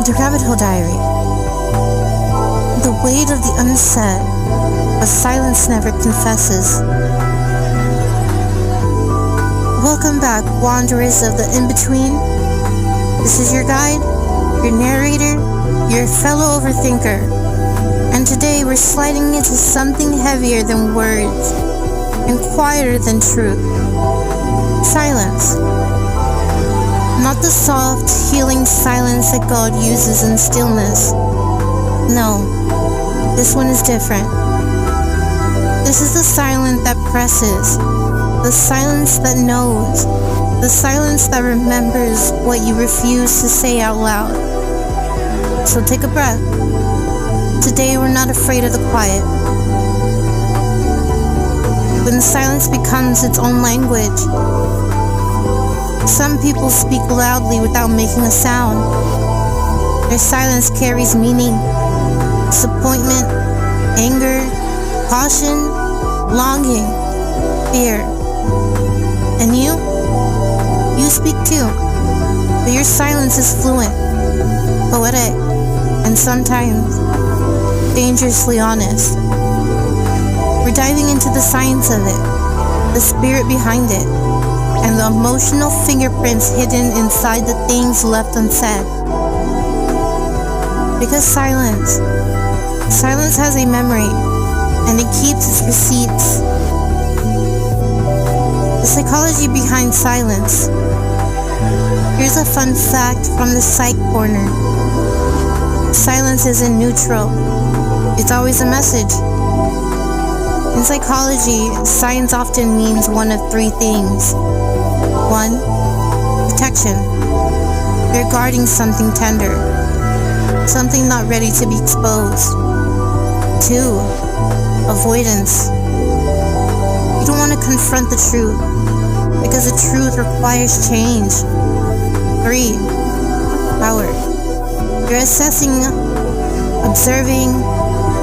The Rabbit Hole Diary. The weight of the unsaid, but silence never confesses. Welcome back, wanderers of the in-between. This is your guide, your narrator, your fellow overthinker. And today we're sliding into something heavier than words and quieter than truth. Silence. Not the soft, healing silence that God uses in stillness. No, this one is different. This is the silence that presses, the silence that knows, the silence that remembers what you refuse to say out loud. So take a breath. Today we're not afraid of the quiet. When silence becomes its own language, some people speak loudly without making a sound. Their silence carries meaning, disappointment, anger, caution, longing, fear. And you speak too, but your silence is fluent, poetic, and sometimes dangerously honest. We're diving into the science of it, the spirit behind it, and the emotional fingerprints hidden inside the things left unsaid. Because silence has a memory, and it keeps its receipts. The psychology behind silence. Here's a fun fact from the Psych Corner. Silence isn't neutral. It's always a message. In psychology, silence often means one of three things. 1. Protection. You're guarding something tender, something not ready to be exposed. 2. Avoidance. You don't want to confront the truth, because the truth requires change. 3. Power. You're assessing, observing,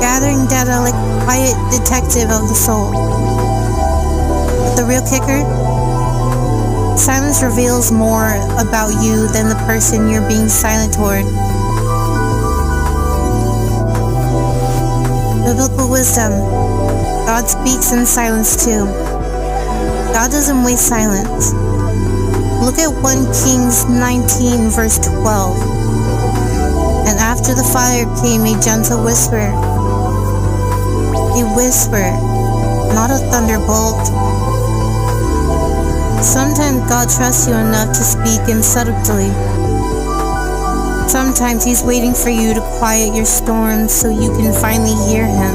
gathering data like a quiet detective of the soul. But the real kicker? Silence reveals more about you than the person you're being silent toward. Biblical wisdom. God speaks in silence too. God doesn't waste silence. Look at 1 Kings 19 verse 12. And after the fire came a gentle whisper. A whisper, not a thunderbolt. Sometimes God trusts you enough to speak in subtlety. Sometimes He's waiting for you to quiet your storms so you can finally hear Him.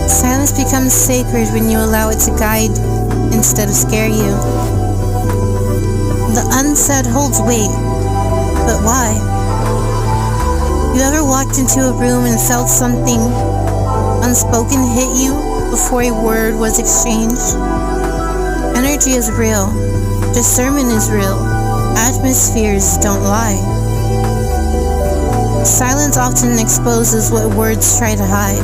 Silence becomes sacred when you allow it to guide instead of scare you. The unsaid holds weight, but why? You ever walked into a room and felt something unspoken hit you before a word was exchanged? Energy is real. Discernment is real. Atmospheres don't lie. Silence often exposes what words try to hide.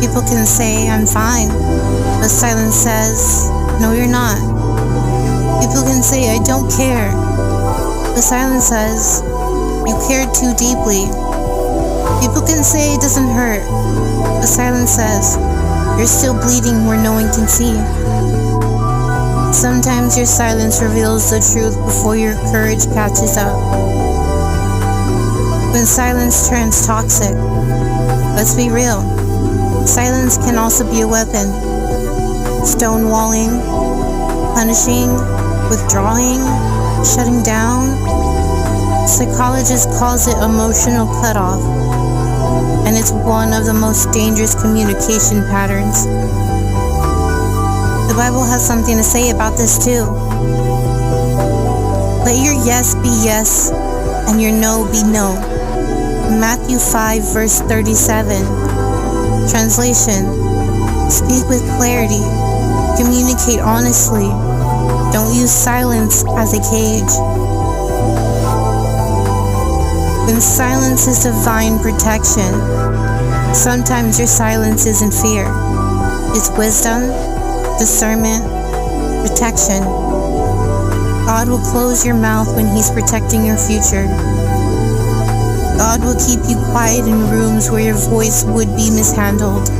People can say, I'm fine, but silence says, no, you're not. People can say, I don't care, but silence says, you cared too deeply. People can say it doesn't hurt, but silence says, you're still bleeding where no one can see. Sometimes your silence reveals the truth before your courage catches up. When silence turns toxic, let's be real, silence can also be a weapon. Stonewalling, punishing, withdrawing, shutting down. Psychologists calls it emotional cutoff, and it's one of the most dangerous communication patterns. The Bible has something to say about this too. Let your yes be yes, and your no be no. Matthew 5 verse 37. Translation: speak with clarity, communicate honestly, don't use silence as a cage. When silence is divine protection, sometimes your silence isn't fear. It's wisdom, discernment, protection. God will close your mouth when He's protecting your future. God will keep you quiet in rooms where your voice would be mishandled.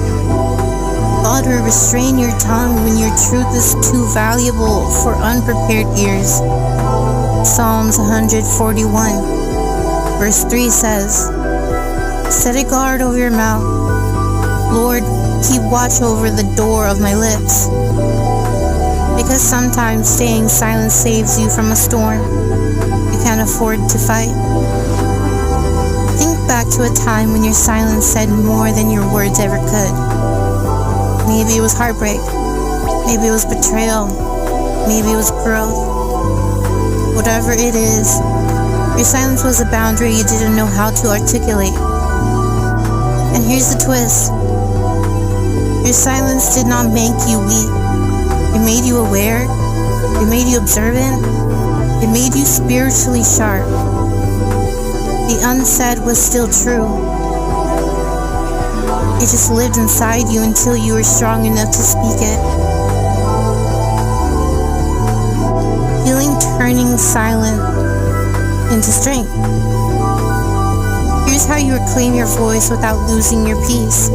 God will restrain your tongue when your truth is too valuable for unprepared ears. Psalms 141, verse 3 says, "Set a guard over your mouth. Lord, keep watch over the door of my lips." Because sometimes staying silent saves you from a storm you can't afford to fight. Think back to a time when your silence said more than your words ever could. Maybe it was heartbreak. Maybe it was betrayal. Maybe it was growth. Whatever it is, your silence was a boundary you didn't know how to articulate. And here's the twist. Your silence did not make you weak. It made you aware. It made you observant. It made you spiritually sharp. The unsaid was still true. It just lived inside you until you were strong enough to speak it. Healing turning silent into strength. Here's how you reclaim your voice without losing your peace.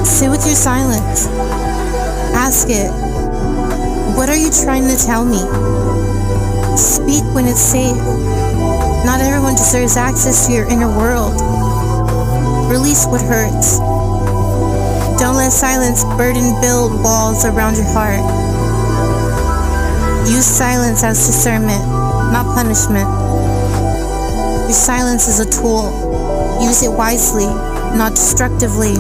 Sit with your silence. Ask it, what are you trying to tell me? Speak when it's safe. Not everyone deserves access to your inner world. Release what hurts. Don't let silence burden build walls around your heart. Use silence as discernment, not punishment. Your silence is a tool. Use it wisely, not destructively.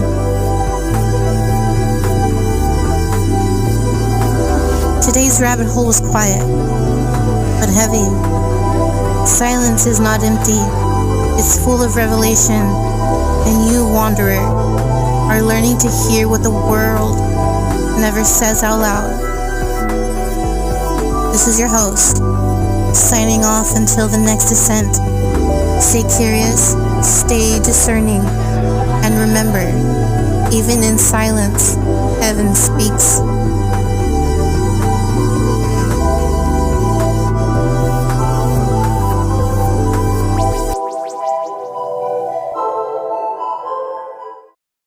Today's rabbit hole was quiet, but heavy. Silence is not empty. It's full of revelation, and you, wanderer, are learning to hear what the world never says out loud. This is your host, signing off until the next descent. Stay curious, stay discerning, and remember, even in silence, heaven speaks.